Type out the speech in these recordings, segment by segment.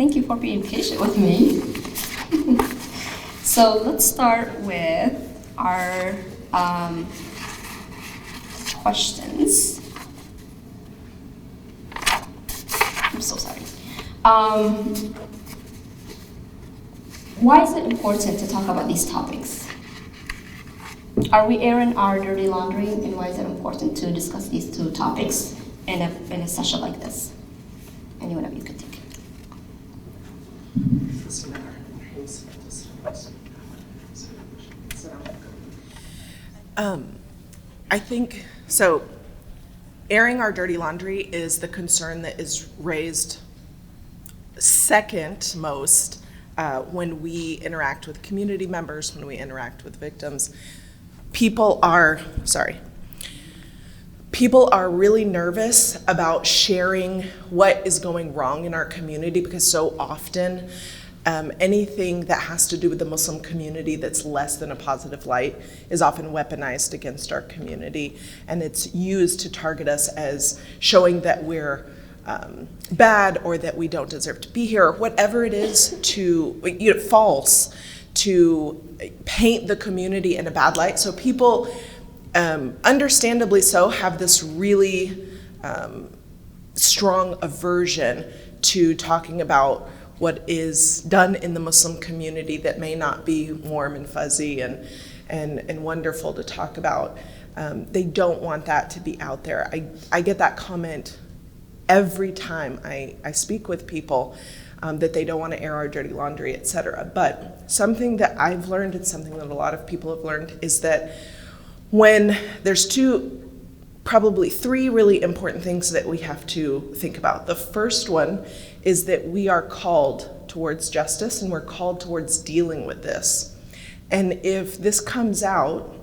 Thank you for being patient with me. So let's start with our questions. I'm so sorry. Why is it important to talk about these topics? Are we airing our dirty laundry, and why is it important to discuss these two topics in a session like this? Anyone of you could take it. I think, so airing our dirty laundry is the concern that is raised second most when we interact with community members, when we interact with victims. People are really nervous about sharing what is going wrong in our community, because so often anything that has to do with the Muslim community that's less than a positive light is often weaponized against our community, and it's used to target us as showing that we're bad or that we don't deserve to be here, or whatever it is false, to paint the community in a bad light. So people, understandably so, have this really strong aversion to talking about what is done in the Muslim community that may not be warm and fuzzy and wonderful to talk about. They don't want that to be out there. I get that comment every time I speak with people, that they don't want to air our dirty laundry, et cetera. But something that I've learned, and something that a lot of people have learned, is that when there's probably three really important things that we have to think about. The first one is that we are called towards justice, and we're called towards dealing with this. And if this comes out,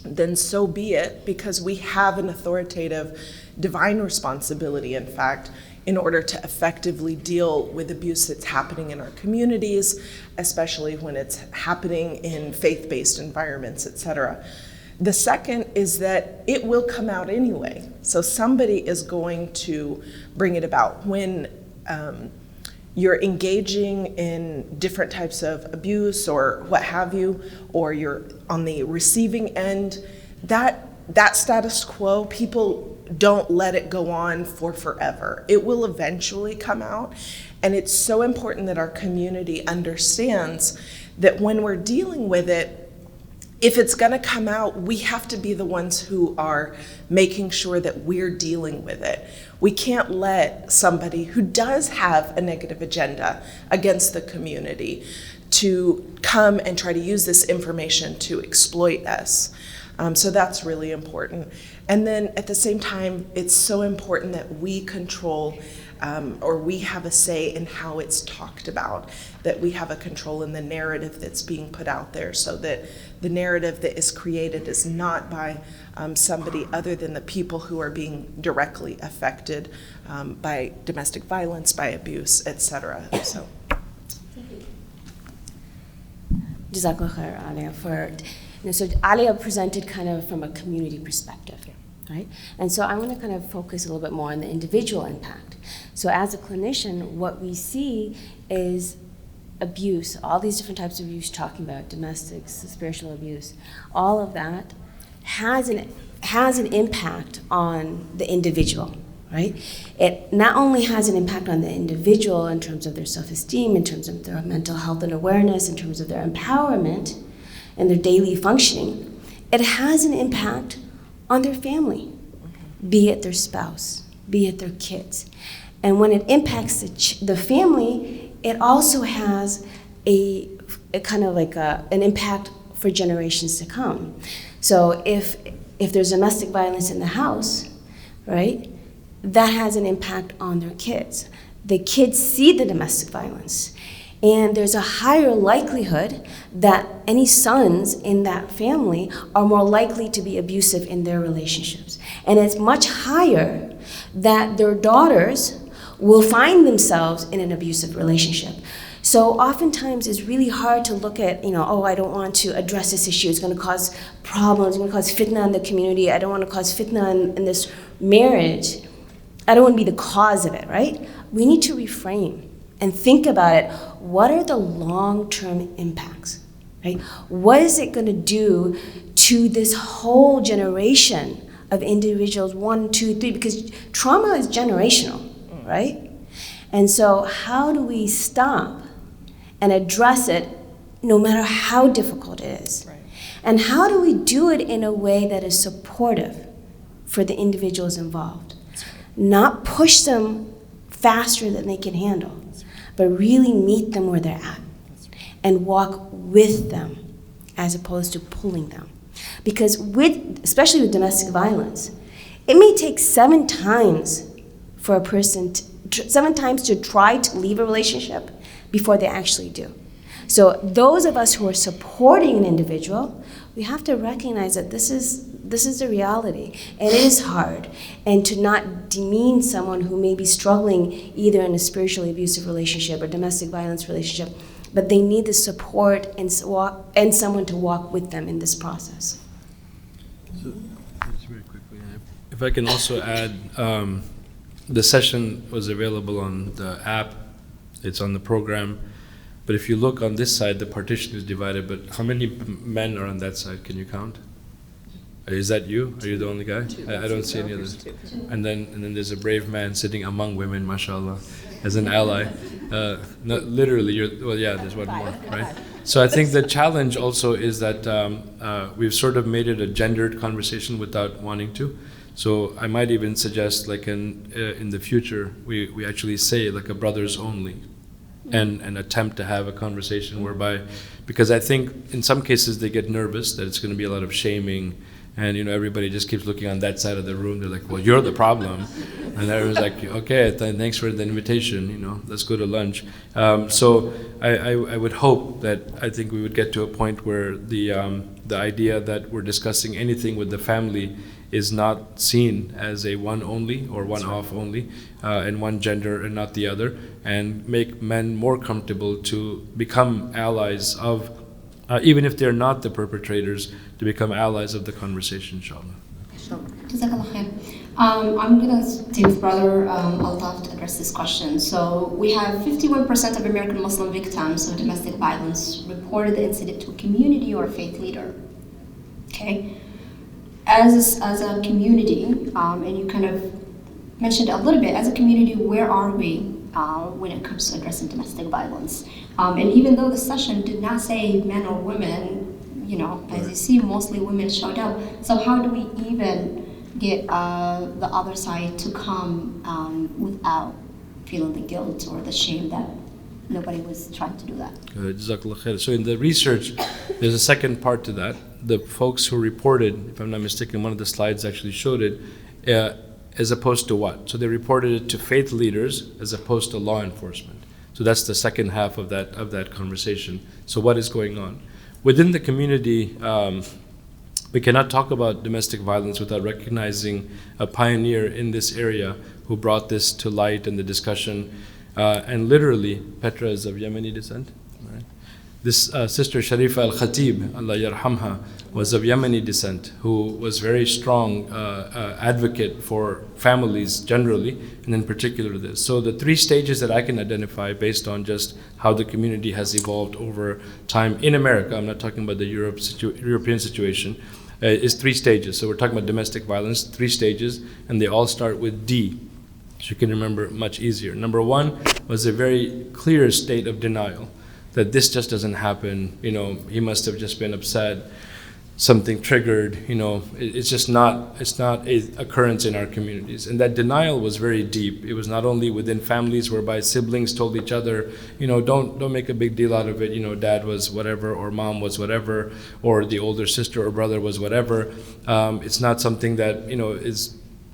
then so be it, because we have an authoritative divine responsibility, in fact, in order to effectively deal with abuse that's happening in our communities, especially when it's happening in faith-based environments, et cetera. The second is that it will come out anyway. So somebody is going to bring it about. When you're engaging in different types of abuse or what have you, or you're on the receiving end, that status quo, people don't let it go on for forever. It will eventually come out. And it's so important that our community understands that when we're dealing with it, if it's gonna come out, we have to be the ones who are making sure that we're dealing with it. We can't let somebody who does have a negative agenda against the community to come and try to use this information to exploit us. So that's really important. And then at the same time, it's so important that we control or we have a say in how it's talked about, that we have a control in the narrative that's being put out there, so that the narrative that is created is not by somebody other than the people who are being directly affected by domestic violence, by abuse, et cetera. So. Jazakallah khair, Alia, so Alia presented kind of from a community perspective, right? And so I want to kind of focus a little bit more on the individual impact. So as a clinician, what we see is abuse, all these different types of abuse, talking about domestic, spiritual abuse, all of that has an impact on the individual, right? It not only has an impact on the individual in terms of their self-esteem, in terms of their mental health and awareness, in terms of their empowerment and their daily functioning, it has an impact on their family, be it their spouse, be it their kids. And when it impacts the family, it also has a kind of like an impact for generations to come. So if there's domestic violence in the house, right, that has an impact on their kids. The kids see the domestic violence, and there's a higher likelihood that any sons in that family are more likely to be abusive in their relationships. And it's much higher that their daughters will find themselves in an abusive relationship. So oftentimes it's really hard to look at, oh, I don't want to address this issue. It's going to cause problems. It's going to cause fitna in the community. I don't want to cause fitna in this marriage. I don't want to be the cause of it, right? We need to reframe. and think about it, what are the long-term impacts, right? What is it going to do to this whole generation of individuals, 1, 2, 3, because trauma is generational, right? And so how do we stop and address it no matter how difficult it is? Right. And how do we do it in a way that is supportive for the individuals involved? Not push them faster than they can handle, but really meet them where they're at and walk with them as opposed to pulling them. Because especially with domestic violence, it may take 7 times for a person, 7 times to try to leave a relationship before they actually do. So those of us who are supporting an individual, we have to recognize that this is the reality. It is hard. And to not demean someone who may be struggling either in a spiritually abusive relationship or domestic violence relationship, but they need the support and someone to walk with them in this process. So, just very quickly, if I can also add, the session was available on the app, it's on the program, but if you look on this side, the partition is divided, but how many men are on that side? Can you count? Is that you? Are you the only guy? I don't see any others. And then there's a brave man sitting among women, mashallah, as an ally. Not literally, there's one more, right? So I think the challenge also is that we've sort of made it a gendered conversation without wanting to. So I might even suggest, like in the future, we actually say like a brothers only, and attempt to have a conversation whereby, because I think in some cases they get nervous that it's going to be a lot of shaming. And everybody just keeps looking on that side of the room. They're like, "Well, you're the problem," and everyone's like, "Okay, thanks for the invitation. Let's go to lunch." So I would hope that I think we would get to a point where the idea that we're discussing anything with the family is not seen as a one only or one off only, and one gender and not the other, and make men more comfortable to become allies of. Even if they're not the perpetrators, to become allies of the conversation, inshallah. Jazakallah khair. I'm going to take with Brother Altaf to address this question. So we have 51% of American Muslim victims of domestic violence reported the incident to a community or a faith leader. Okay? As a community, and you kind of mentioned a little bit, as a community, where are we when it comes to addressing domestic violence? And even though the session did not say men or women, as you see, mostly women showed up. So how do we even get the other side to come without feeling the guilt or the shame that nobody was trying to do that? Jazakallah khair. So in the research, there's a second part to that. The folks who reported, if I'm not mistaken, one of the slides actually showed it, as opposed to what? So they reported it to faith leaders as opposed to law enforcement. So that's the second half of that conversation. So what is going on? Within the community, we cannot talk about domestic violence without recognizing a pioneer in this area who brought this to light in the discussion. And literally, Petra is of Yemeni descent. Right? This sister Sharifa al-Khatib, Allah yarhamha, was of Yemeni descent, who was very strong advocate for families generally, and in particular this. So the 3 stages that I can identify based on just how the community has evolved over time in America, I'm not talking about the European situation, is 3 stages. So we're talking about domestic violence, 3 stages, and they all start with D. So you can remember much easier. Number 1 was a very clear state of denial, that this just doesn't happen, he must have just been upset, something triggered, it's not an occurrence in our communities. And that denial was very deep. It was not only within families whereby siblings told each other, don't make a big deal out of it, dad was whatever, or mom was whatever, or the older sister or brother was whatever. It's not something that,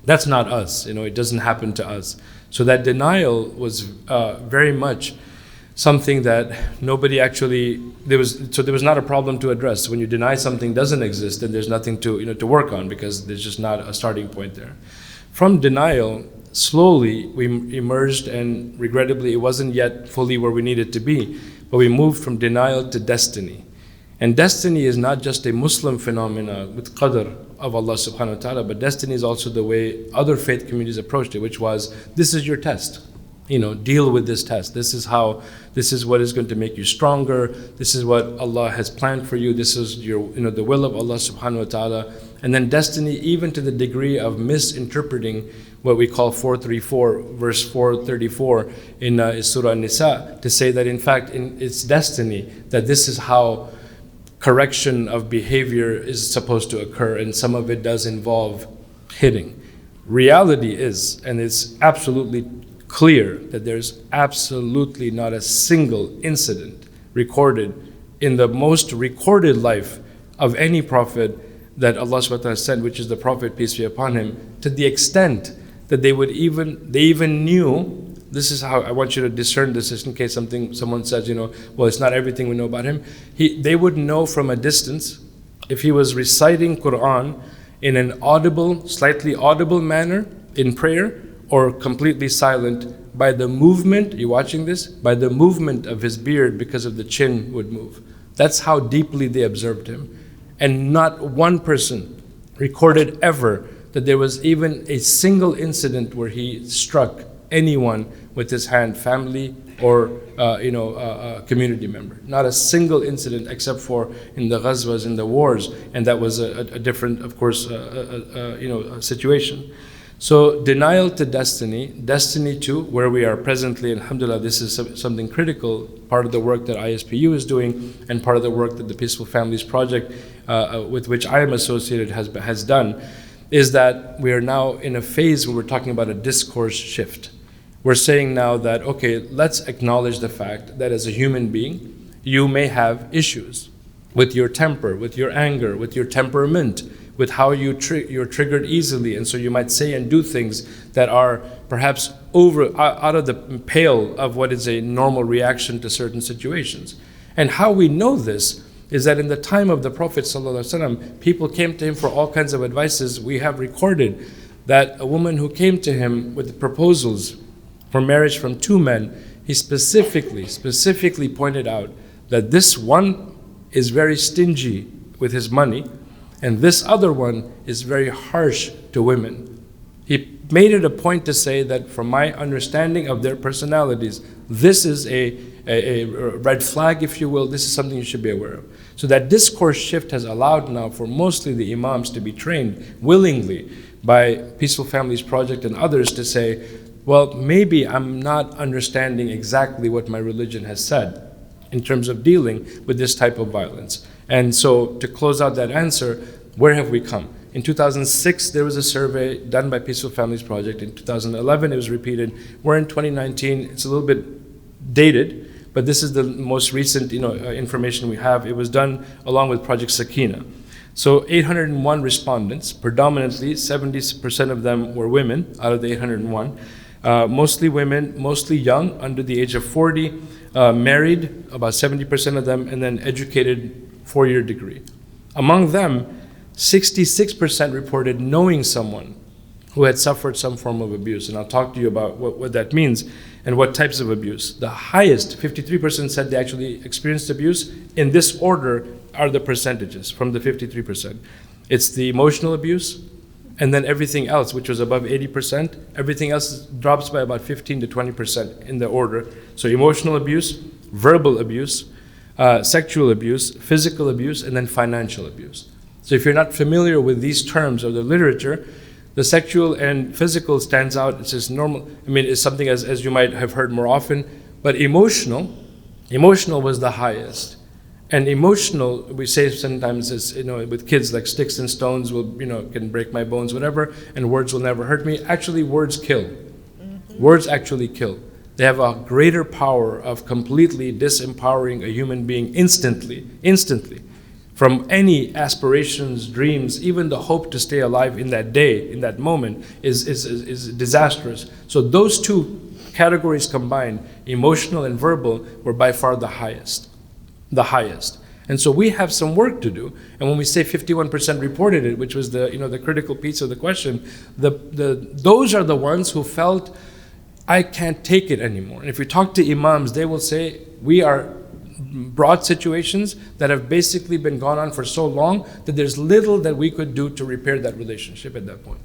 that's not us, it doesn't happen to us. So that denial was very much something that nobody actually, there was not a problem to address. When you deny something doesn't exist, then there's nothing to work on, because there's just not a starting point there. From denial, slowly we emerged, and regrettably it wasn't yet fully where we needed to be, but we moved from denial to destiny. And destiny is not just a Muslim phenomena with qadr of Allah subhanahu wa ta'ala, but destiny is also the way other faith communities approached it, which was, this is your test. deal with this test. This is what is going to make you stronger. This is what Allah has planned for you. This is the will of Allah subhanahu wa ta'ala. And then destiny, even to the degree of misinterpreting what we call 434, verse 434 in Surah Nisa, to say that in fact it's destiny, that this is how correction of behavior is supposed to occur, and some of it does involve hitting. Reality is, and it's absolutely clear, that there's absolutely not a single incident recorded in the most recorded life of any prophet that Allah subhanahu wa ta'ala sent, which is the Prophet, peace be upon him, to the extent that they even knew. This is how I want you to discern this, just in case someone says, well, it's not everything we know about him. They would know from a distance if he was reciting Quran in an audible, slightly audible manner in prayer, or completely silent, by the movement, you watching this? By the movement of his beard, because of the chin would move. That's how deeply they observed him. And not one person recorded ever that there was even a single incident where he struck anyone with his hand, family or a community member. Not a single incident, except for in the ghazwas, in the wars, and that was a different, of course, situation. So denial to destiny, destiny to where we are presently, alhamdulillah, this is something critical, part of the work that ISPU is doing, and part of the work that the Peaceful Families Project, with which I am associated, has done, is that we are now in a phase where we're talking about a discourse shift. We're saying now that, okay, let's acknowledge the fact that as a human being, you may have issues with your temper, with your anger, with your temperament, with how you're triggered easily, and so you might say and do things that are perhaps out of the pale of what is a normal reaction to certain situations. And how we know this is that in the time of the Prophet ﷺ, people came to him for all kinds of advices. We have recorded that a woman who came to him with proposals for marriage from two men, he specifically pointed out that this one is very stingy with his money, and this other one is very harsh to women. He made it a point to say that from my understanding of their personalities, this is a red flag, if you will. This is something you should be aware of. So that discourse shift has allowed now for mostly the imams to be trained willingly by Peaceful Families Project and others to say, well, maybe I'm not understanding exactly what my religion has said in terms of dealing with this type of violence. And so to close out that answer, where have we come? In 2006, there was a survey done by Peaceful Families Project. In 2011, it was repeated. We're in 2019. It's a little bit dated, but this is the most recent information we have. It was done along with Project Sakina. So 801 respondents, predominantly 70% of them were women out of the 801. Mostly women, mostly young, under the age of 40, married, about 70% of them, and then educated 4-year degree. Among them, 66% reported knowing someone who had suffered some form of abuse. And I'll talk to you about what that means and what types of abuse. The highest, 53%, said they actually experienced abuse. In this order are the percentages from the 53%. It's the emotional abuse, and then everything else, which was above 80%, everything else drops by about 15 to 20% in the order. So emotional abuse, verbal abuse, sexual abuse, physical abuse, and then financial abuse. So if you're not familiar with these terms or the literature, the sexual and physical stands out. It's just normal. I mean, it's something as you might have heard more often. But emotional was the highest. And emotional, we say sometimes, is, with kids, like sticks and stones will, can break my bones, whatever, and words will never hurt me. Actually, words kill. Mm-hmm. Words actually kill. They have a greater power of completely disempowering a human being instantly, from any aspirations, dreams, even the hope to stay alive in that day, in that moment, is disastrous. So those two categories combined, emotional and verbal, were by far the highest. And so we have some work to do. And when we say 51% reported it, which was the critical piece of the question, those are the ones who felt, I can't take it anymore. And if we talk to imams, they will say, we are broad situations that have basically been gone on for so long that there's little that we could do to repair that relationship at that point.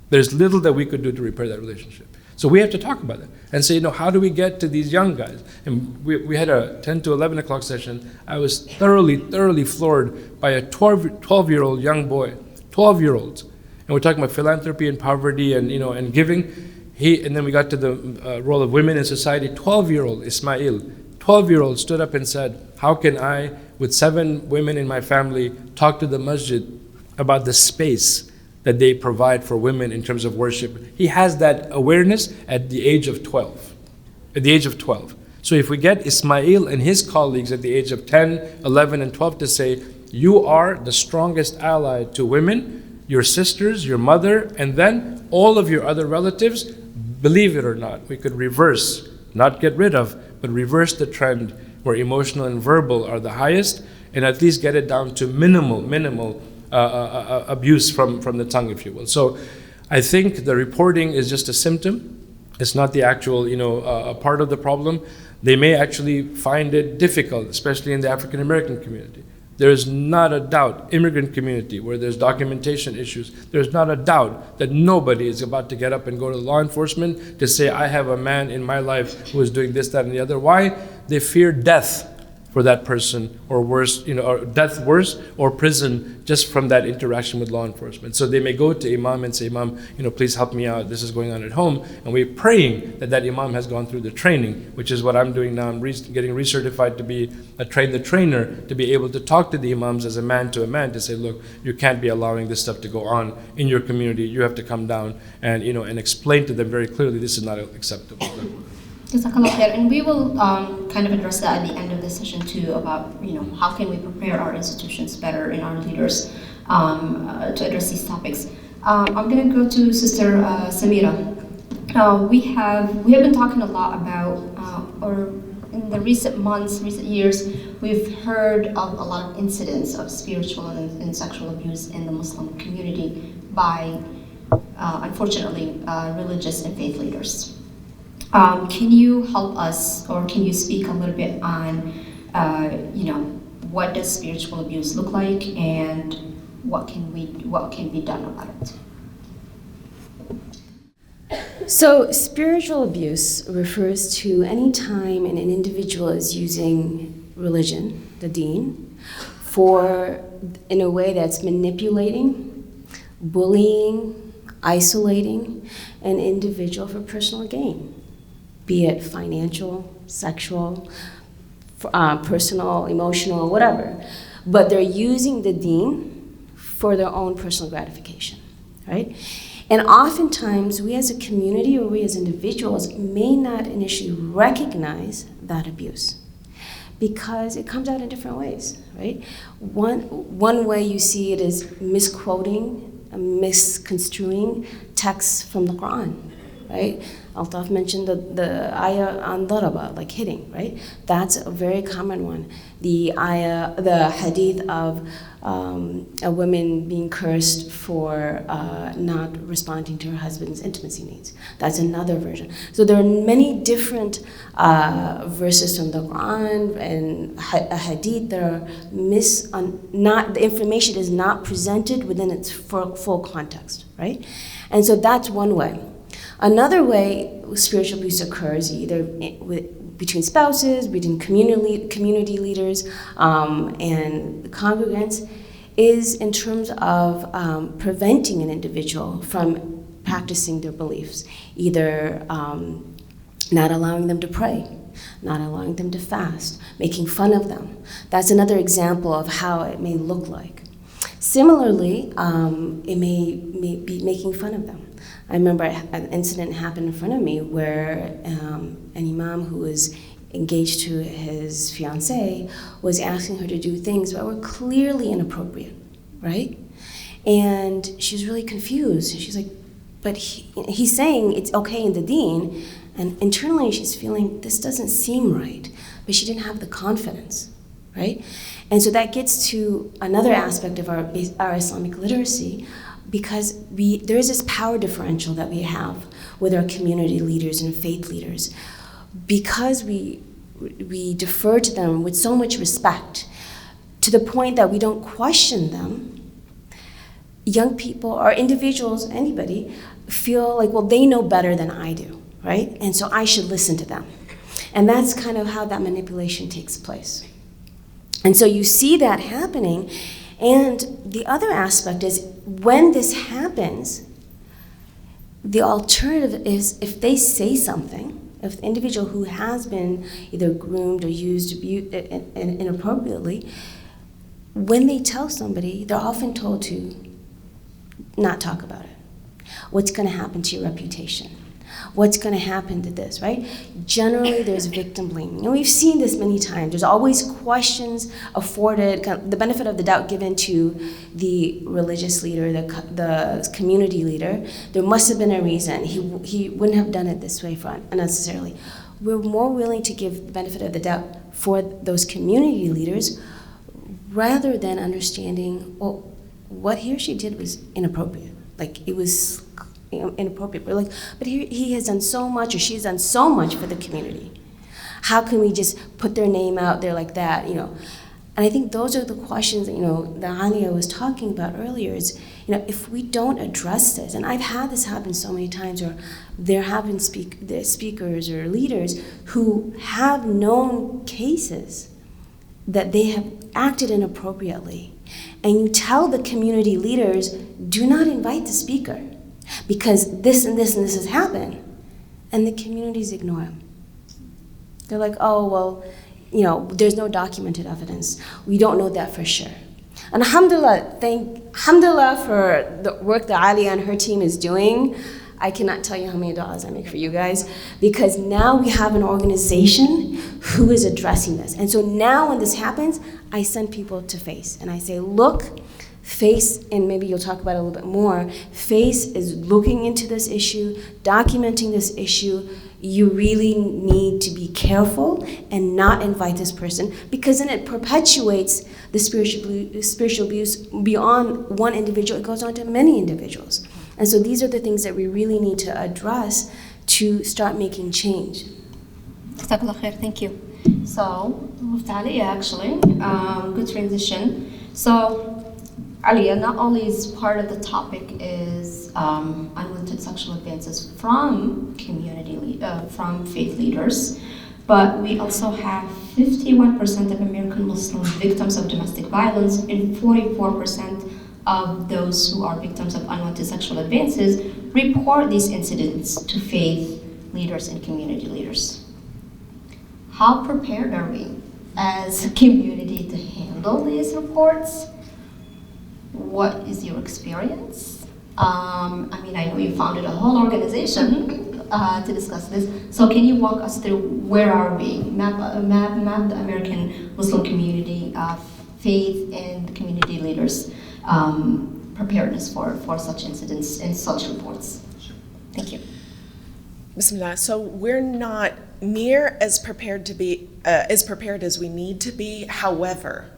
There's little that we could do to repair that relationship. So we have to talk about that and say, how do we get to these young guys? And we had a 10 to 11 o'clock session. I was thoroughly floored by a 12-year-old young boy, 12-year-olds. And we're talking about philanthropy and poverty and, and giving. And then we got to the role of women in society. 12-year-old Ismail, 12-year-old stood up and said, how can I, with 7 women in my family, talk to the masjid about the space that they provide for women in terms of worship? He has that awareness at the age of 12. At the age of 12. So if we get Ismail and his colleagues at the age of 10, 11, and 12 to say, you are the strongest ally to women, your sisters, your mother, and then all of your other relatives, believe it or not, we could reverse, not get rid of, but reverse the trend where emotional and verbal are the highest, and at least get it down to minimal abuse from the tongue, if you will. So I think the reporting is just a symptom. It's not the actual, part of the problem. They may actually find it difficult, especially in the African American community. There is not a doubt, immigrant community where there's documentation issues, there's not a doubt that nobody is about to get up and go to law enforcement to say, I have a man in my life who is doing this, that, and the other. Why? They fear death for that person, or worse, or death worse, or prison just from that interaction with law enforcement. So they may go to Imam and say, Imam, please help me out, this is going on at home. And we're praying that that Imam has gone through the training, which is what I'm doing now. I'm getting recertified to be a trainer, to be able to talk to the Imams as a man, to say, look, you can't be allowing this stuff to go on in your community. You have to come down and, and explain to them very clearly, this is not acceptable. Jazakallah khair. And we will kind of address that at the end of the session too, about how can we prepare our institutions better and our leaders to address these topics. I'm going to go to Sister Sameera. We have been talking a lot about, or in the recent months, recent years, we've heard of a lot of incidents of spiritual and sexual abuse in the Muslim community by, unfortunately, religious and faith leaders. Can you help us, or can you speak a little bit on, what does spiritual abuse look like, and what can be done about it? So spiritual abuse refers to any time an individual is using religion, the deen, in a way that's manipulating, bullying, isolating an individual for personal gain, be it financial, sexual, personal, emotional, whatever. But they're using the deen for their own personal gratification, right? And oftentimes, we as a community or we as individuals may not initially recognize that abuse because it comes out in different ways, right? One way you see it is misquoting, misconstruing texts from the Quran, right? Altaf mentioned the ayah on daraba, like hitting, right? That's a very common one. The hadith of a woman being cursed for not responding to her husband's intimacy needs. That's another version. So there are many different verses from the Quran and a hadith that are the information is not presented within its full context, right? And so that's one way. Another way spiritual abuse occurs either between spouses, between community leaders, and the congregants is in terms of preventing an individual from practicing their beliefs, either not allowing them to pray, not allowing them to fast, making fun of them. That's another example of how it may look like. Similarly, it may be making fun of them. I remember an incident happened in front of me where an imam who was engaged to his fiancée was asking her to do things that were clearly inappropriate, right? And she was really confused. She's like, but he's saying it's okay in the deen, and internally she's feeling this doesn't seem right, but she didn't have the confidence, right? And so that gets to another aspect of our Islamic literacy, because there is this power differential that we have with our community leaders and faith leaders. Because we defer to them with so much respect, to the point that we don't question them, young people or individuals, anybody, feel like, well, they know better than I do, right? And so I should listen to them. And that's kind of how that manipulation takes place. And so you see that happening. And the other aspect is when this happens, the alternative is if they say something, if the individual who has been either groomed or used inappropriately, when they tell somebody, they're often told to not talk about it. What's going to happen to your reputation? What's going to happen to this, right? Generally, there's victim blaming. And we've seen this many times. There's always questions afforded, the benefit of the doubt given to the religious leader, the community leader. There must have been a reason. He wouldn't have done it this way unnecessarily. We're more willing to give the benefit of the doubt for those community leaders rather than understanding, well, what he or she did was inappropriate. Like, it was inappropriate. We're like, but he has done so much, or she's done so much for the community. How can we just put their name out there like that, And I think those are the questions that, that Alia was talking about earlier is, if we don't address this, and I've had this happen so many times, or there have been speakers or leaders who have known cases that they have acted inappropriately, and you tell the community leaders, do not invite the speaker, because this and this and this has happened, and the communities ignore them. They're like, oh, well, there's no documented evidence. We don't know that for sure. And alhamdulillah for the work that Alia and her team is doing. I cannot tell you how many dollars I make for you guys, because now we have an organization who is addressing this. And so now when this happens, I send people to FACE, and I say, look, FACE, and maybe you'll talk about it a little bit more, FACE is looking into this issue, documenting this issue. You really need to be careful and not invite this person, because then it perpetuates the spiritual abuse beyond one individual. It goes on to many individuals. And so these are the things that we really need to address to start making change. Jazakallah khair, thank you. So, move to Alia actually. Good transition. So, Alia, not only is part of the topic is unwanted sexual advances from from faith leaders, but we also have 51% of American Muslim victims of domestic violence and 44% of those who are victims of unwanted sexual advances report these incidents to faith leaders and community leaders. How prepared are we as a community to handle these reports? What is your experience? I know you founded a whole organization to discuss this. So can you walk us through where are we? Map the American Muslim community, faith and community leaders preparedness for such incidents and such reports. Sure. Thank you. Bismillah. So we're not near as prepared as we need to be. However,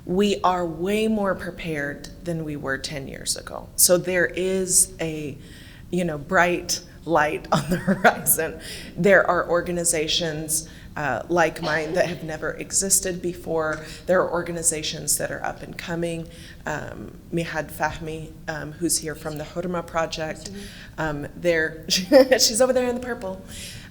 we are way more prepared than we were 10 years ago. So there is a, bright light on the horizon. There are organizations like mine that have never existed before. There are organizations that are up and coming. Mihad Fahmi, who's here from the Hurma Project. She's over there in the purple.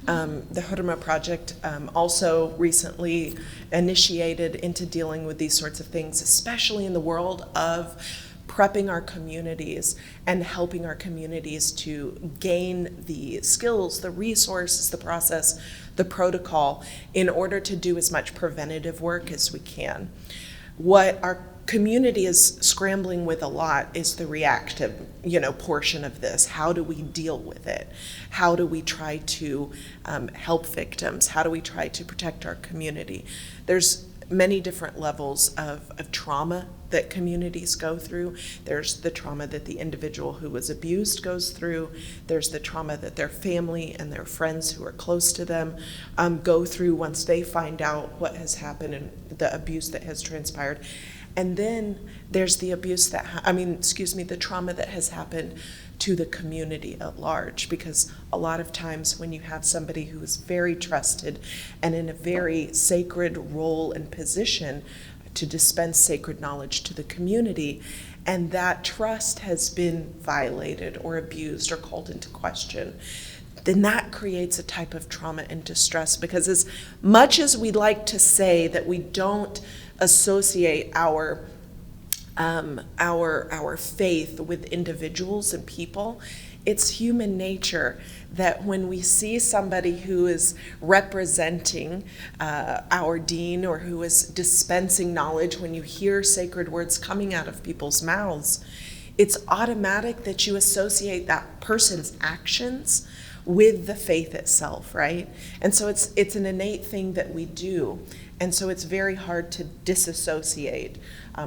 The Hurma Project also recently initiated into dealing with these sorts of things, especially in the world of prepping our communities and helping our communities to gain the skills, the resources, the process, the protocol in order to do as much preventative work as we can. What our community is scrambling with a lot is the reactive, portion of this. How do we deal with it? How do we try to help victims? How do we try to protect our community? There's many different levels of trauma that communities go through. There's the trauma that the individual who was abused goes through. There's the trauma that their family and their friends who are close to them go through once they find out what has happened and the abuse that has transpired. And then there's the the trauma that has happened to the community at large, because a lot of times when you have somebody who is very trusted and in a very sacred role and position to dispense sacred knowledge to the community, and that trust has been violated or abused or called into question, then that creates a type of trauma and distress, because as much as we like to say that we don't associate our faith with individuals and people, it's human nature that when we see somebody who is representing our deen, or who is dispensing knowledge, when you hear sacred words coming out of people's mouths, it's automatic that you associate that person's actions with the faith itself, right? And so it's an innate thing that we do. And so it's very hard to disassociate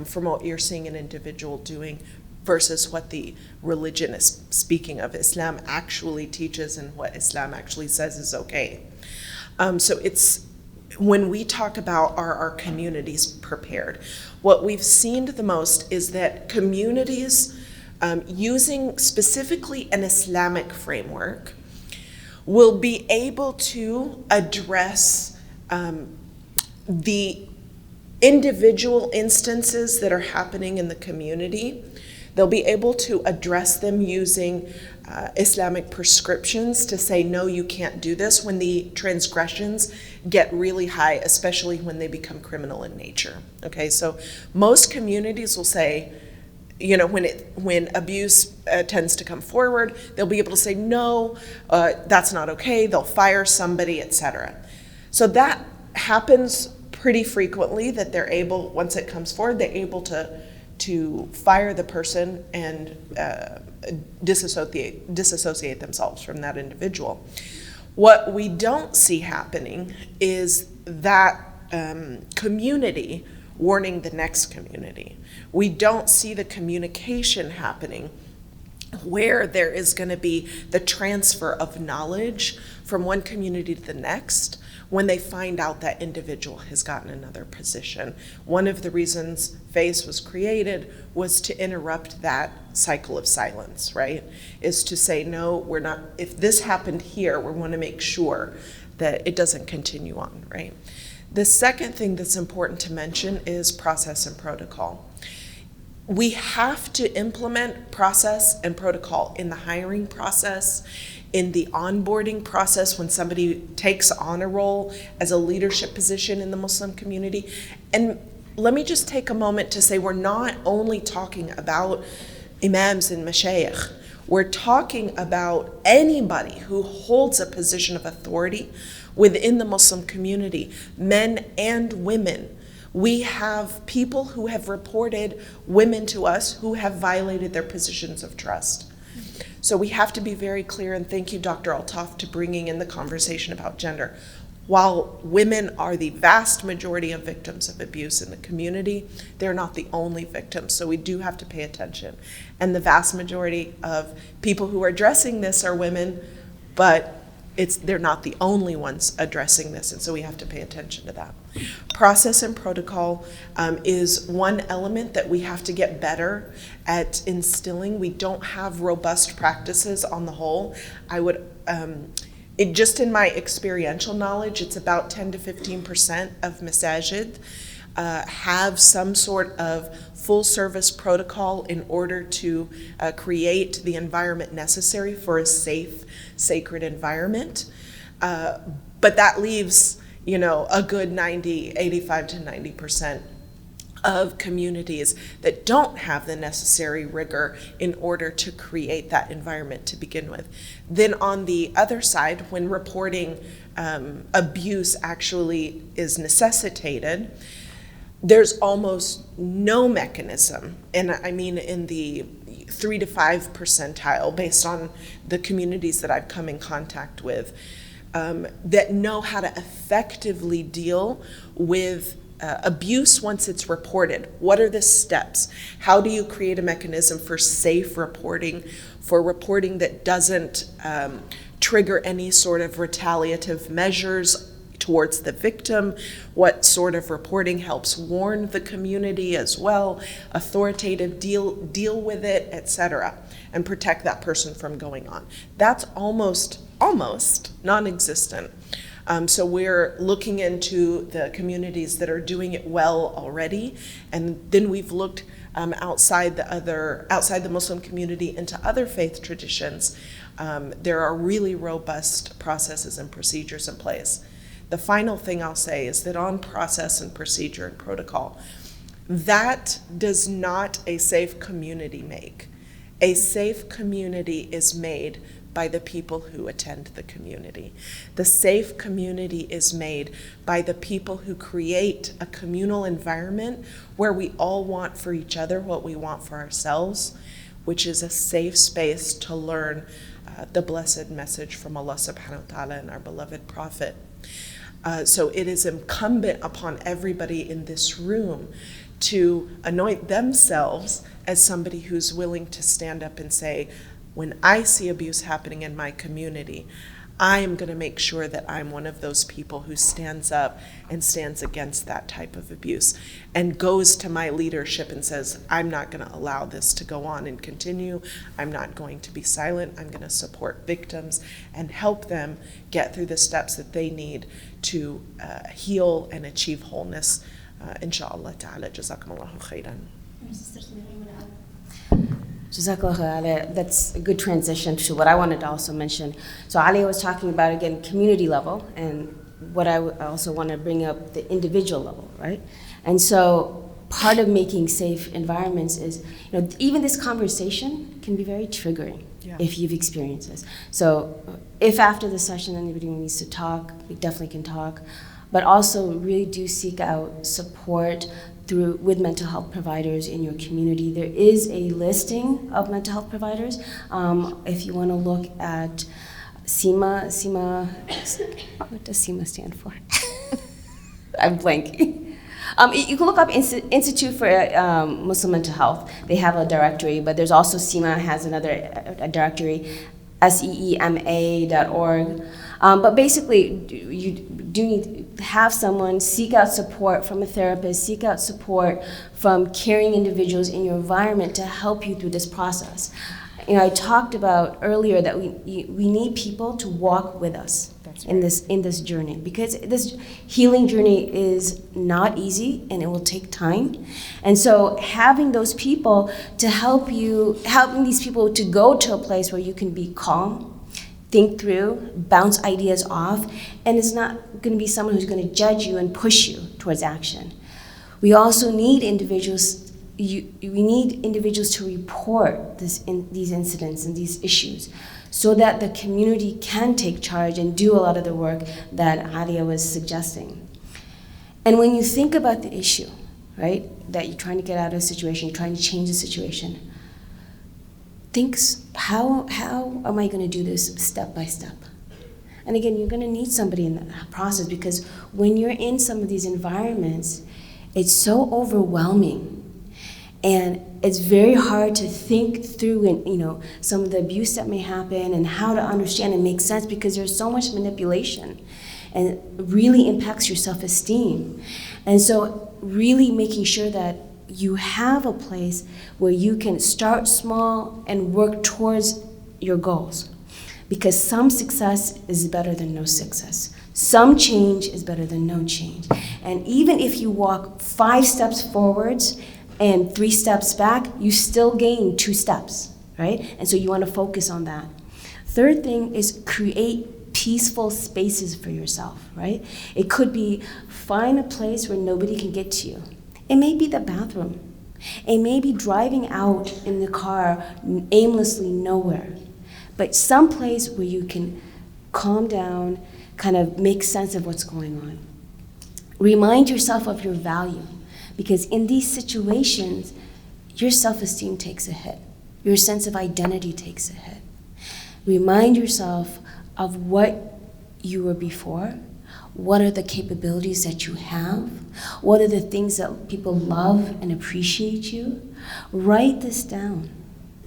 from what you're seeing an individual doing versus what the religion is speaking of. Islam actually teaches and what Islam actually says is okay. So it's, when we talk about are our communities prepared, what we've seen the most is that communities using specifically an Islamic framework will be able to address the individual instances that are happening in the community. They'll be able to address them using Islamic prescriptions to say, no, you can't do this, when the transgressions get really high, especially when they become criminal in nature. Okay, so most communities will say, you know, when abuse tends to come forward, they'll be able to say, no, that's not okay, they'll fire somebody, etc. So that happens pretty frequently, that they're able, once it comes forward, they're able to fire the person and disassociate themselves from that individual. What we don't see happening is that community warning the next community. We don't see the communication happening where there is going to be the transfer of knowledge from one community to the next when they find out that individual has gotten another position. One of the reasons FACE was created was to interrupt that cycle of silence, right? Is to say, no, we're not, if this happened here, we want to make sure that it doesn't continue on, right? The second thing that's important to mention is process and protocol. We have to implement process and protocol in the hiring process, in the onboarding process when somebody takes on a role as a leadership position in the Muslim community. And let me just take a moment to say we're not only talking about imams and mashayikh. We're talking about anybody who holds a position of authority within the Muslim community, men and women. We have people who have reported women to us who have violated their positions of trust. So we have to be very clear, and thank you, Dr. Altaf, to bringing in the conversation about gender. While women are the vast majority of victims of abuse in the community, they're not the only victims, so we do have to pay attention. And the vast majority of people who are addressing this are women, but they're not the only ones addressing this, and so we have to pay attention to that. Process and protocol is one element that we have to get better at instilling. We don't have robust practices on the whole. I would, just in my experiential knowledge, it's about 10 to 15% of masajid have some sort of full service protocol in order to create the environment necessary for a safe, sacred environment. But that leaves, you know, a good 85 to 90% of communities that don't have the necessary rigor in order to create that environment to begin with. Then on the other side, when reporting abuse actually is necessitated, there's almost no mechanism, and I mean in the 3 to 5 percentile based on the communities that I've come in contact with, that know how to effectively deal with abuse once it's reported. What are the steps? How do you create a mechanism for safe reporting, for reporting that doesn't trigger any sort of retaliative measures towards the victim? What sort of reporting helps warn the community as well? Authoritative deal with it, etc., and protect that person from going on. That's almost non-existent. So we're looking into the communities that are doing it well already, and then we've looked outside the Muslim community into other faith traditions, there are really robust processes and procedures in place. The final thing I'll say is that on process and procedure and protocol, that does not a safe community make. A safe community is made by the people who attend the community. The safe community is made by the people who create a communal environment where we all want for each other what we want for ourselves, which is a safe space to learn the blessed message from Allah subhanahu wa ta'ala and our beloved Prophet. So it is incumbent upon everybody in this room to anoint themselves as somebody who's willing to stand up and say, when I see abuse happening in my community, I am going to make sure that I'm one of those people who stands up and stands against that type of abuse and goes to my leadership and says, I'm not going to allow this to go on and continue. I'm not going to be silent. I'm going to support victims and help them get through the steps that they need to heal and achieve wholeness. Inshallah ta'ala. Jazakumullahu khairan. Jazakallah khair, Alia. That's a good transition to what I wanted to also mention. So Alia was talking about, again, community level, and what I also want to bring up, the individual level, right? And so part of making safe environments is, even this conversation can be very triggering if you've experienced this. So if after the session anybody needs to talk, we definitely can talk, but also really do seek out support with mental health providers in your community. There is a listing of mental health providers. If you want to look at SIMA, what does SIMA stand for? I'm blanking. You can look up Institute for Muslim Mental Health. They have a directory, but there's also SIMA has a directory, seema.org. But basically, you do need to have someone seek out support from a therapist, seek out support from caring individuals in your environment to help you through this process. I talked about earlier that we need people to walk with us in this journey, because this healing journey is not easy and it will take time. And so having those people to helping these people to go to a place where you can be calm, think through, bounce ideas off, and it's not going to be someone who's going to judge you and push you towards action. We also need individuals. We need individuals to report these incidents and these issues, so that the community can take charge and do a lot of the work that Alia was suggesting. And when you think about the issue, right, that you're trying to get out of a situation, you're trying to change the situation, think, how am I going to do this step by step? And again, you're going to need somebody in that process, because when you're in some of these environments, it's so overwhelming. And it's very hard to think through some of the abuse that may happen and how to understand and make sense, because there's so much manipulation and it really impacts your self-esteem. And so really making sure that you have a place where you can start small and work towards your goals. Because some success is better than no success. Some change is better than no change. And even if you walk 5 steps forwards and 3 steps back, you still gain 2 steps, right? And so you want to focus on that. Third thing is create peaceful spaces for yourself, right? It could be find a place where nobody can get to you. It may be the bathroom. It may be driving out in the car aimlessly nowhere. But some place where you can calm down, kind of make sense of what's going on. Remind yourself of your value. Because in these situations, your self-esteem takes a hit. Your sense of identity takes a hit. Remind yourself of what you were before. What are the capabilities that you have? What are the things that people love and appreciate you? Write this down,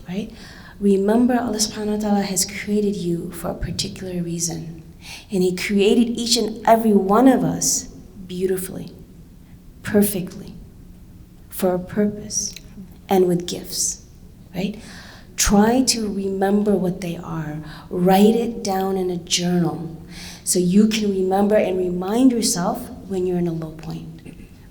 right? Remember, Allah subhanahu wa ta'ala has created you for a particular reason. And He created each and every one of us beautifully, perfectly, for a purpose, and with gifts, right? Try to remember what they are. Write it down in a journal so you can remember and remind yourself when you're in a low point,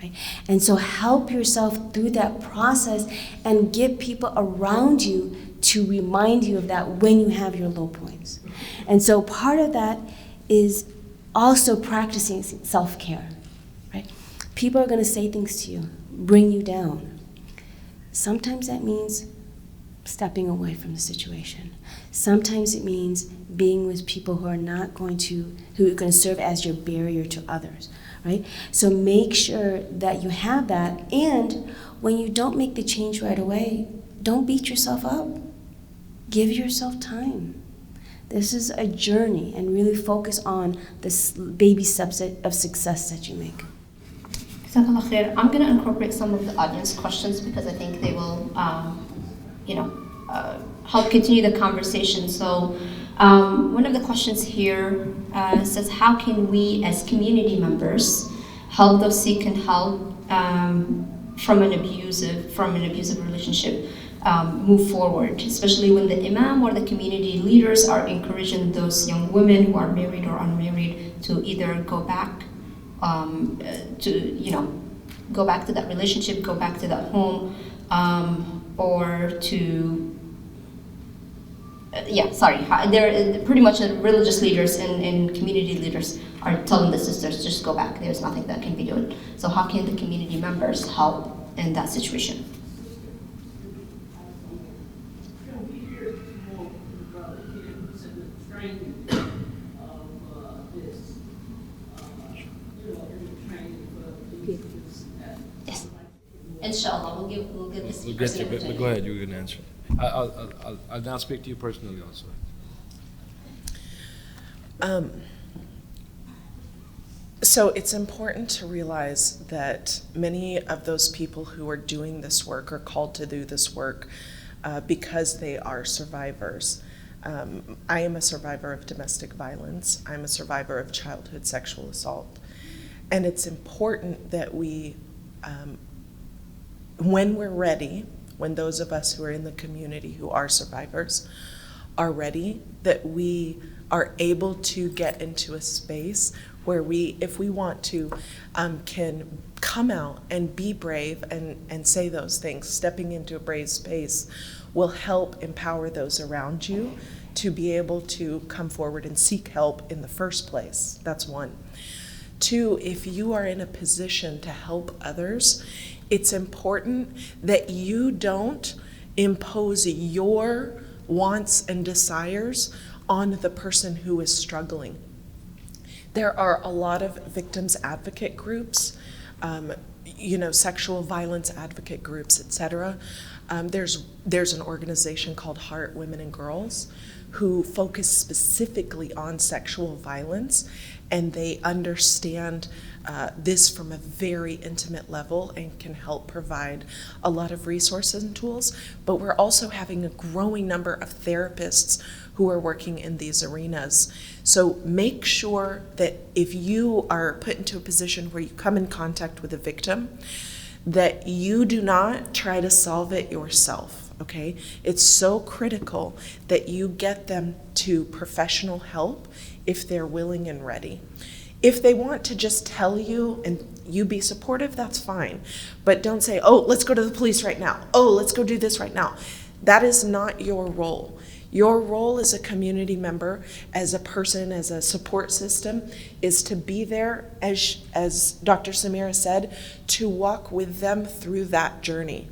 right? And so help yourself through that process and get people around you to remind you of that when you have your low points. And so part of that is also practicing self-care, right? People are going to say things to you, bring you down. Sometimes that means stepping away from the situation. Sometimes it means being with people who are going to serve as your barrier to others, right? So make sure that you have that, and when you don't make the change right away, don't beat yourself up. Give yourself time. This is a journey, and really focus on this baby subset of success that you make. Jazakallah khair. I'm going to incorporate some of the audience questions because I think they will, help continue the conversation. So one of the questions here says, how can we as community members help those seeking help from an abusive relationship move forward, especially when the imam or the community leaders are encouraging those young women who are married or unmarried to either go back go back to that relationship, go back to that home, or to they're pretty much the religious leaders and community leaders are telling the sisters, just go back, there's nothing that can be done. So how can the community members help in that situation? Yes, inshallah, we'll give this We'll get person you, an but opportunity. go ahead, you can answer. I'll now speak to you personally also. So it's important to realize that many of those people who are doing this work are called to do this work because they are survivors. I am a survivor of domestic violence. I'm a survivor of childhood sexual assault. And it's important that we, when we're ready, when those of us who are in the community who are survivors are ready, that we are able to get into a space where we, if we want to, can come out and be brave and say those things. Stepping into a brave space will help empower those around you to be able to come forward and seek help in the first place. That's one. Two, if you are in a position to help others, it's important that you don't impose your wants and desires on the person who is struggling. There are a lot of victims advocate groups, sexual violence advocate groups, etc. There's an organization called Heart Women and Girls who focus specifically on sexual violence, and they understand this from a very intimate level and can help provide a lot of resources and tools. But we're also having a growing number of therapists who are working in these arenas. So make sure that if you are put into a position where you come in contact with a victim, that you do not try to solve it yourself, okay? It's so critical that you get them to professional help if they're willing and ready. If they want to just tell you and you be supportive, that's fine. But don't say, oh, let's go to the police right now. Oh, let's go do this right now. That is not your role. Your role as a community member, as a person, as a support system, is to be there, as Dr. Sameera said, to walk with them through that journey.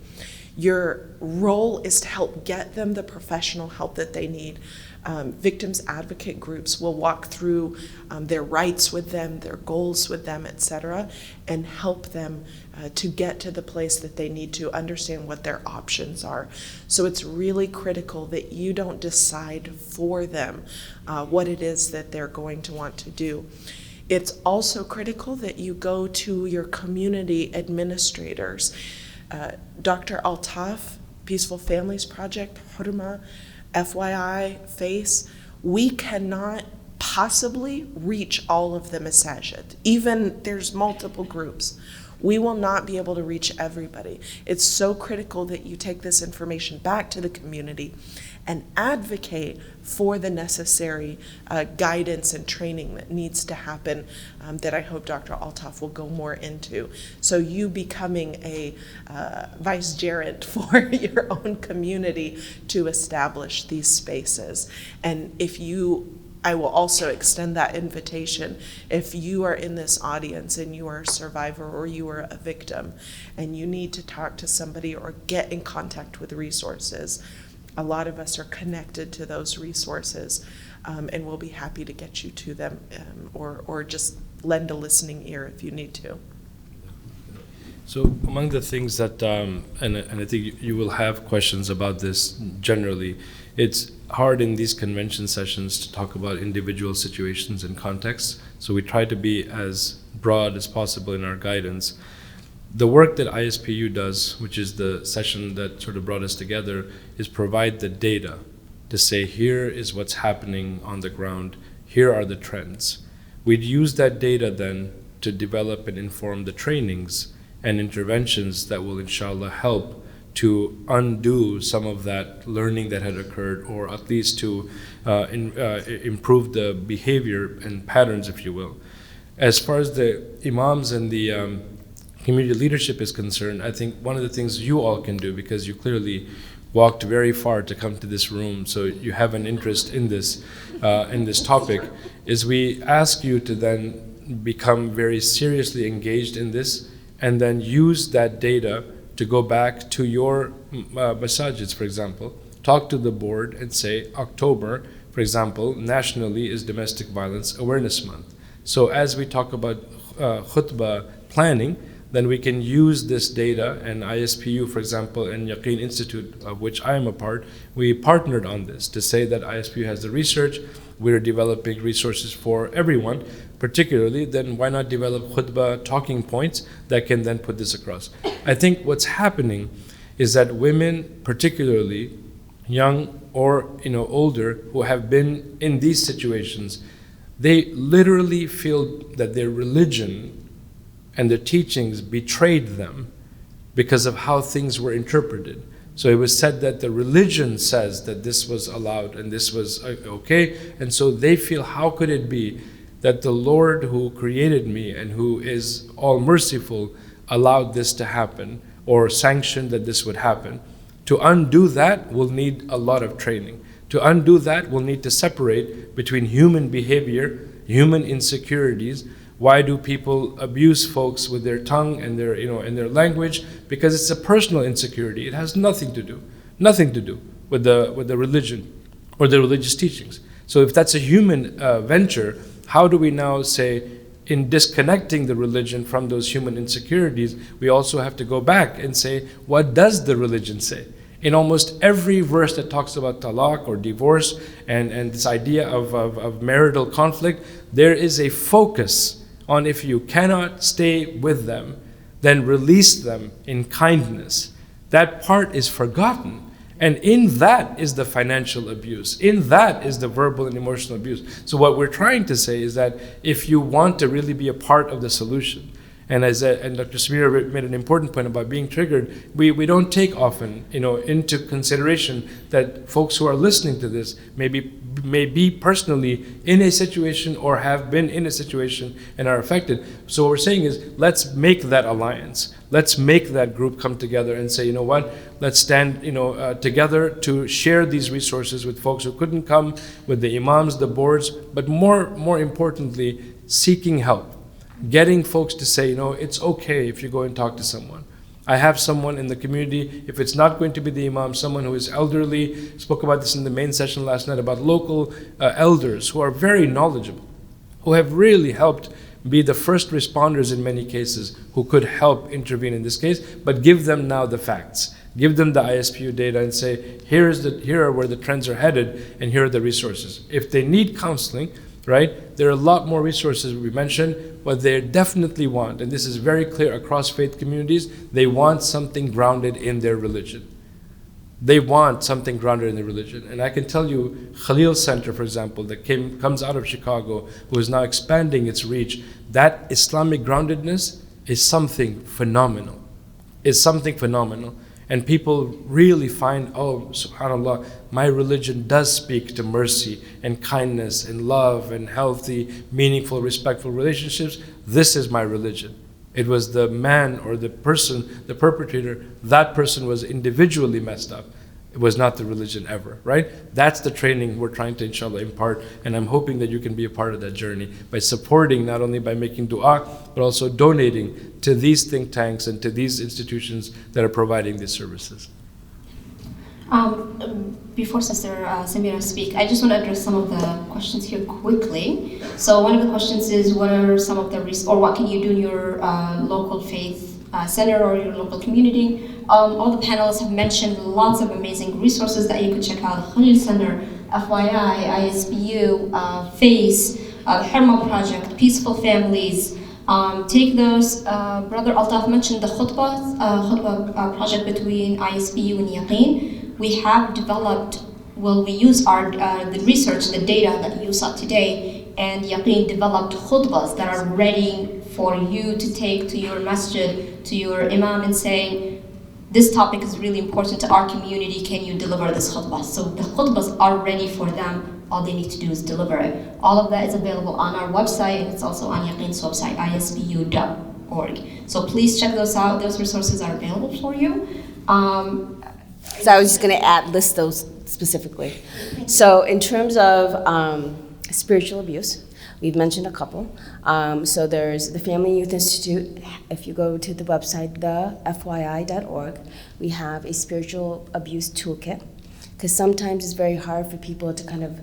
Your role is to help get them the professional help that they need. Victims advocate groups will walk through their rights with them, their goals with them, etc., and help them to get to the place that they need to understand what their options are. So it's really critical that you don't decide for them what it is that they're going to want to do. It's also critical that you go to your community administrators. Dr. Altaf, Peaceful Families Project, Hurma, FYI, FACE, we cannot possibly reach all of the masajid. Even there's multiple groups. We will not be able to reach everybody. It's so critical that you take this information back to the community and advocate for the necessary guidance and training that needs to happen, that I hope Dr. Altaf will go more into. So you becoming a vicegerent for your own community to establish these spaces. And I will also extend that invitation. If you are in this audience and you are a survivor or you are a victim and you need to talk to somebody or get in contact with resources, a lot of us are connected to those resources, and we'll be happy to get you to them, or just lend a listening ear if you need to. So among the things that, and I think you will have questions about this generally, it's hard in these convention sessions to talk about individual situations and contexts, so we try to be as broad as possible in our guidance. The work that ISPU does, which is the session that sort of brought us together, is provide the data to say, here is what's happening on the ground, here are the trends. We'd use that data then to develop and inform the trainings and interventions that will inshallah help to undo some of that learning that had occurred, or at least to improve the behavior and patterns, if you will. As far as the imams and the community leadership is concerned, I think one of the things you all can do, because you clearly walked very far to come to this room, so you have an interest in this topic, is we ask you to then become very seriously engaged in this, and then use that data to go back to your masajids, for example, talk to the board and say, October, for example, nationally is Domestic Violence Awareness Month. So as we talk about khutbah planning, then we can use this data, and ISPU, for example, and Yaqeen Institute, of which I am a part, we partnered on this to say that ISPU has the research, we're developing resources for everyone, particularly, then why not develop khutbah talking points that can then put this across. I think what's happening is that women, particularly young or older, who have been in these situations, they literally feel that their religion and their teachings betrayed them because of how things were interpreted. So it was said that the religion says that this was allowed and this was okay, and so they feel, how could it be that the Lord who created me and who is all merciful allowed this to happen or sanctioned that this would happen? To undo that will need a lot of training. To undo that will need to separate between human behavior, human insecurities. Why do people abuse folks with their tongue and their, and their language? Because it's a personal insecurity. It has nothing to do with the religion or the religious teachings. So if that's a human venture, how do we now say, in disconnecting the religion from those human insecurities, we also have to go back and say, what does the religion say? In almost every verse that talks about talaq or divorce and this idea of marital conflict, there is a focus on, if you cannot stay with them, then release them in kindness. That part is forgotten. And in that is the financial abuse. In that is the verbal and emotional abuse. So what we're trying to say is that if you want to really be a part of the solution, and Dr. Sameera made an important point about being triggered, we don't take often into consideration that folks who are listening to this may be personally in a situation or have been in a situation and are affected. So what we're saying is, let's make that alliance. Let's make that group come together and say, let's stand together to share these resources with folks who couldn't come, with the imams, the boards, but more importantly, seeking help. Getting folks to say, it's okay if you go and talk to someone. I have someone in the community, if it's not going to be the imam, someone who is elderly. Spoke about this in the main session last night about local elders who are very knowledgeable, who have really helped be the first responders in many cases, who could help intervene in this case, but give them now the facts. Give them the ISPU data and say, here are where the trends are headed, and here are the resources. If they need counseling, right, there are a lot more resources we mentioned. What they definitely want, and this is very clear across faith communities, they want something grounded in their religion. They want something grounded in their religion. And I can tell you, Khalil Center, for example, that comes out of Chicago, who is now expanding its reach, that Islamic groundedness is something phenomenal. It's something phenomenal. And people really find, oh, subhanAllah, my religion does speak to mercy and kindness and love and healthy, meaningful, respectful relationships. This is my religion. It was the man or the person, the perpetrator, that person was individually messed up. It was not the religion ever, right? That's the training we're trying to, inshallah, impart. And I'm hoping that you can be a part of that journey by supporting, not only by making dua, but also donating to these think tanks and to these institutions that are providing these services. Before Sister Sameera speak, I just want to address some of the questions here quickly. So one of the questions is, what are some of the or what can you do in your local faith center or your local community? All the panelists have mentioned lots of amazing resources that you could check out. Khalil Center, FYI, ISBU, FACE, the Herma Project, Peaceful Families. Take those. Brother Altaf mentioned the khutbah project between ISBU and Yaqeen. We have developed, we use the research, the data that you saw today, and Yaqeen developed khutbahs that are ready for you to take to your masjid, to your imam, and saying, this topic is really important to our community, can you deliver this khutbah? So the khutbahs are ready for them, all they need to do is deliver it. All of that is available on our website, and it's also on Yaqeen's website, isbu.org. So please check those out, those resources are available for you. So I was just going to list those specifically. So in terms of spiritual abuse, we've mentioned a couple. So there's the Family and Youth Institute. If you go to the website, thefyi.org, we have a spiritual abuse toolkit, because sometimes it's very hard for people to kind of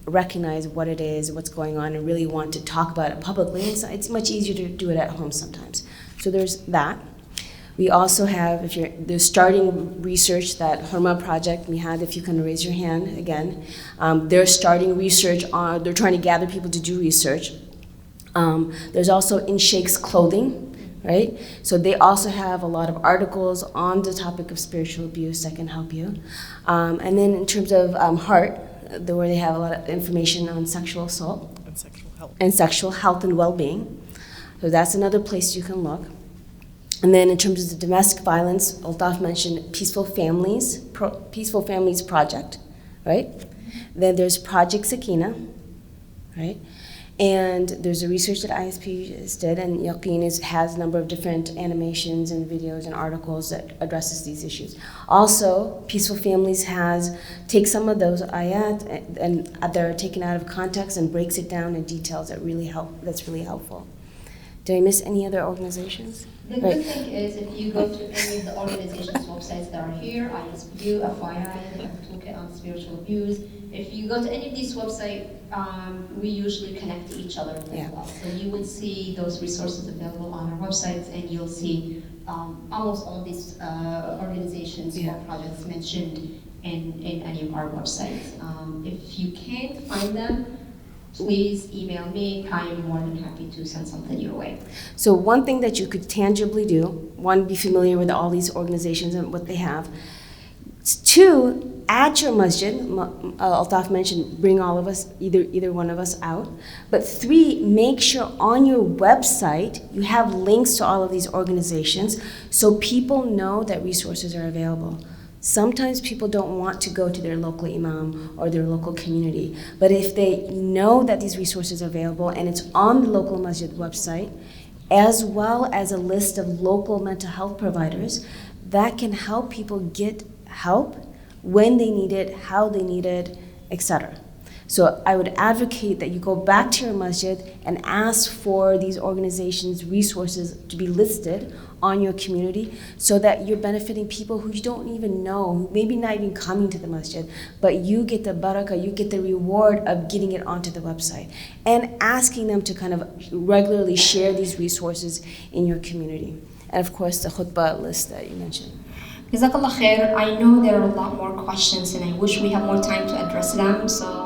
recognize what it is, what's going on, and really want to talk about it publicly. It's much easier to do it at home sometimes. So there's that. We also have, there's starting research, that Herma project we had, if you can raise your hand again. They're starting research they're trying to gather people to do research. There's also In Sheikh's Clothing, right? So they also have a lot of articles on the topic of spiritual abuse that can help you. And then in terms of Heart, where they have a lot of information on sexual assault. And sexual health. And sexual health and well-being. So that's another place you can look. And then in terms of the domestic violence, Altaf mentioned Peaceful Families Project, right? Then there's Project ICNA, right? And there's a research that ISP did, and Yaqeen has a number of different animations and videos and articles that addresses these issues. Also, Peaceful Families takes some of those ayat and they're taken out of context and breaks it down in details that's really helpful. Did I miss any other organizations? The good thing is, if you go to any of the organizations' websites that are here, ISBU, FYI, they have a toolkit on spiritual abuse. If you go to any of these websites, we usually connect to each other as well. So you will see those resources available on our websites, and you'll see almost all of these organizations or projects mentioned in any of our websites. If you can't find them, please email me. I am more than happy to send something your way. So one thing that you could tangibly do, one, be familiar with all these organizations and what they have. Two, at your masjid, Altaf mentioned, bring all of us, either one of us out. But three, make sure on your website you have links to all of these organizations so people know that resources are available. Sometimes people don't want to go to their local imam or their local community, but if they know that these resources are available and it's on the local masjid website, as well as a list of local mental health providers, that can help people get help when they need it, how they need it, etc. So I would advocate that you go back to your masjid and ask for these organizations' resources to be listed on your community so that you're benefiting people who you don't even know, maybe not even coming to the masjid, but you get the barakah, you get the reward of getting it onto the website, and asking them to kind of regularly share these resources in your community. And of course, the khutbah list that you mentioned. Jazakallah khair. I know there are a lot more questions and I wish we had more time to address them. So